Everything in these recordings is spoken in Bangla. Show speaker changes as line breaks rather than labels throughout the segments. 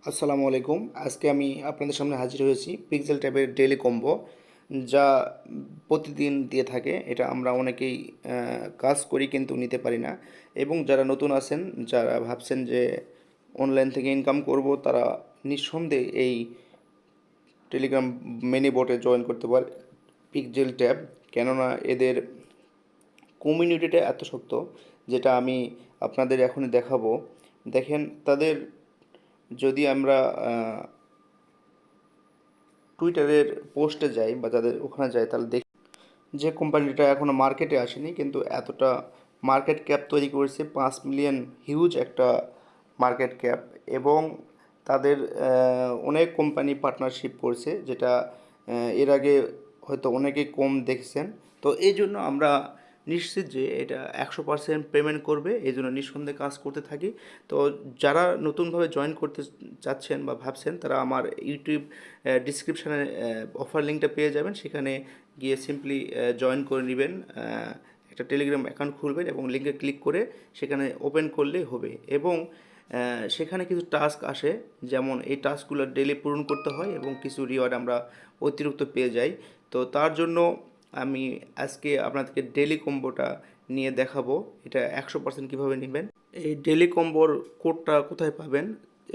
আসসালামু আলাইকুম। আজকে আমি আপনাদের সামনে হাজির হয়েছি পিক্সেল ট্যাবের ডেইলি কম্বো, যা প্রতিদিন দিয়ে থাকে। এটা আমরা অনেকেই কাজ করি কিন্তু নিতে পারি না। এবং যারা নতুন আছেন, যারা ভাবছেন যে অনলাইন থেকে ইনকাম করব, তারা নিঃসন্দেহে এই টেলিগ্রাম মিনি বোটে জয়েন করতে পারে পিক্সেল ট্যাব। কেননা এদের কমিউনিটিটা এত শক্ত, যেটা আমি আপনাদের এখনই দেখাবো। দেখেন, তাদের যদি আমরা টুইটারের পোস্টে যাই বা যাদের ওখানে যাই, তাহলে দেখি যে কোম্পানিটা এখনও মার্কেটে আসেনি, কিন্তু এতটা মার্কেট ক্যাপ তৈরি করেছে, 5 মিলিয়ন হিউজ একটা মার্কেট ক্যাপ। এবং তাদের অনেক কোম্পানি পার্টনারশিপ করছে, যেটা এর আগে হয়তো অনেকেই কম দেখছেন। তো এই জন্য আমরা নিশ্চিত যে এটা 100% পেমেন্ট করবে, এই জন্য নিঃসন্দেহে কাজ করতে থাকি। তো যারা নতুনভাবে জয়েন করতে চাচ্ছেন বা ভাবছেন, তারা আমার ইউটিউব ডিসক্রিপশানে অফার লিঙ্কটা পেয়ে যাবেন, সেখানে গিয়ে সিম্পলি জয়েন করে নেবেন। একটা টেলিগ্রাম অ্যাকাউন্ট খুলবেন এবং লিঙ্কে ক্লিক করে সেখানে ওপেন করলেই হবে। এবং সেখানে কিছু টাস্ক আসে, যেমন এই টাস্কগুলো ডেলি পূরণ করতে হয় এবং কিছু রিওয়ার্ড আমরা অতিরিক্ত পেয়ে যাই। তো তার জন্য আমি আজকে আপনাদেরকে ডেলি কম্বোটা নিয়ে দেখাবো, এটা 100% কীভাবে নেবেন। এই ডেলি কম্বোর কোডটা কোথায় পাবেন?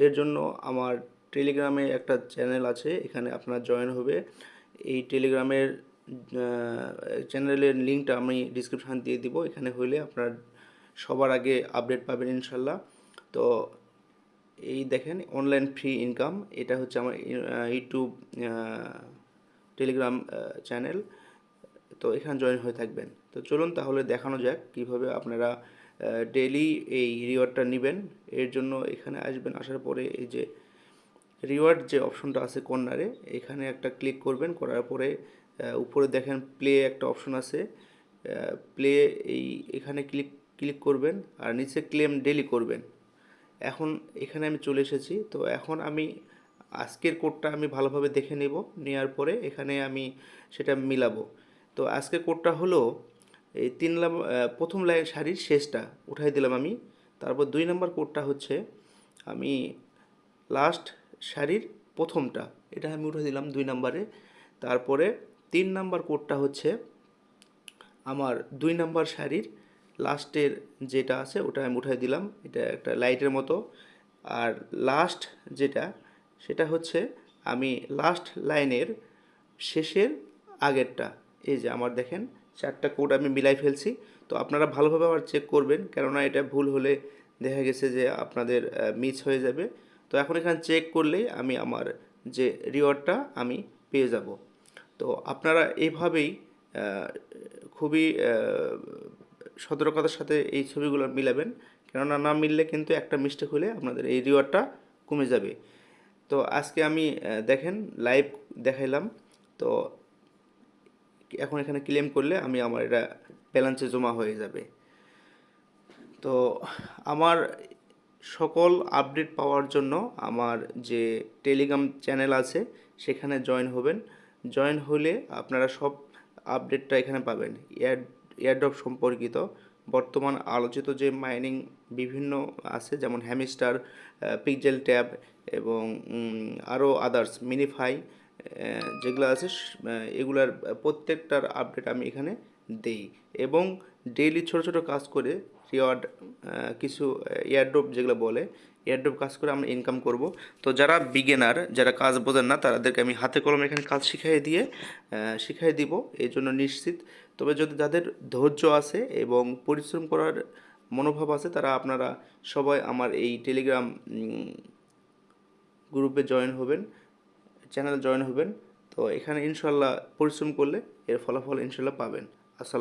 এর জন্য আমার টেলিগ্রামে একটা চ্যানেল আছে, এখানে আপনার জয়েন হবে। এই টেলিগ্রামের চ্যানেলের লিঙ্কটা আমি ডিসক্রিপশান দিয়ে দিব, এখানে হইলে আপনার সবার আগে আপডেট পাবেন ইনশাল্লাহ। তো এই দেখেন, অনলাইন ফ্রি ইনকাম, এটা হচ্ছে আমার ইউটিউব টেলিগ্রাম চ্যানেল। তো এখানে জয়েন হয়ে থাকবেন। তো চলুন তাহলে দেখানো যাক কীভাবে আপনারা ডেইলি এই রিওয়ার্ডটা নেবেন। এর জন্য এখানে আসবেন, আসার পরে এই যে রিওয়ার্ড যে অপশনটা আছে কর্নারে, এখানে একটা ক্লিক করবেন। করার পরে উপরে দেখেন প্লে একটা অপশন আছে, প্লে এখানে ক্লিক ক্লিক করবেন, আর নিচে ক্লেম ডেলি করবেন। এখন এখানে আমি চলে এসেছি। তো এখন আমি আজকের কোডটা আমি ভালোভাবে দেখে নেব, নেওয়ার পরে এখানে আমি সেটা মিলাবো। তো আজকের কোডটা হলো এই প্রথম লাইন সারির শেষটা উঠাই দিলাম আমি। তারপর 2 নম্বর কোডটা হচ্ছে আমি লাস্ট সারির প্রথমটা, এটা আমি উঠে দিলাম 2 নম্বরে। তারপরে 3 নম্বর কোডটা হচ্ছে আমার 2 নম্বর সারির লাস্টের যেটা আছে ওটা আমি উঠাই দিলাম, এটা একটা লাইটের মতো। আর লাস্ট যেটা, সেটা হচ্ছে আমি লাস্ট লাইনের শেষের আগেরটা। এই যে আমার দেখেন 4টা কোড আমি মিলাই ফেলছি। তো আপনারা ভালোভাবে আবার চেক করবেন, কেননা এটা ভুল হলে দেখা গেছে যে আপনাদের মিস হয়ে যাবে। তো এখন এখানে চেক করলেই আমি আমার যে রিওয়ার্ডটা আমি পেয়ে যাব। তো আপনারা এইভাবেই খুবই সতর্কতার সাথে এই ছবিগুলো মিলাবেন, কেননা না মিললে কিন্তু একটা মিস্টেক হলে আপনাদের এই রিওয়ার্ডটা কমে যাবে। তো আজকে আমি দেখেন লাইভ দেখাইলাম। তো এখন এখানে ক্লেম করলে আমার এটা ব্যালেন্সে জমা হয়ে যাবে। তো আমার সকল আপডেট পাওয়ার জন্য আমার যে টেলিগ্রাম চ্যানেল আছে সেখানে জয়েন হবেন। জয়েন হলে আপনারা সব আপডেটটা এখানে পাবেন। এয়ারড্রপ সম্পর্কিত বর্তমান আলোচিত যে মাইনিং বিভিন্ন আছে, যেমন হ্যামিস্টার, পিক্সেল ট্যাব এবং আরও আদার্স মিনিফাই যেগুলো আছে, এগুলার প্রত্যেকটার আপডেট আমি এখানে দেই। এবং ডেইলি ছোট ছোট কাজ করে রিওয়ার্ড কিছু এয়ারড্রপ যেগুলো বলে, এয়ারড্রপ কাজ করে আমরা ইনকাম করব। তো যারা বিগিনার, যারা কাজ বোঝেন না, তাদেরকে আমি হাতে কলমে এখানে কাজ শিখিয়ে দিব, এই জন্য নিশ্চিত। তবে যদি যাদের ধৈর্য আছে এবং পরিশ্রম করার মনোভাব আছে, তারা আপনারা সবাই আমার এই টেলিগ্রাম গ্রুপে জয়েন হবেন, চ্যানেলে জয়েন হবেন। তো এখানে ইনশাল্লাহ পরিশ্রম করলে এর ফলাফল ইনশাল্লাহ পাবেন।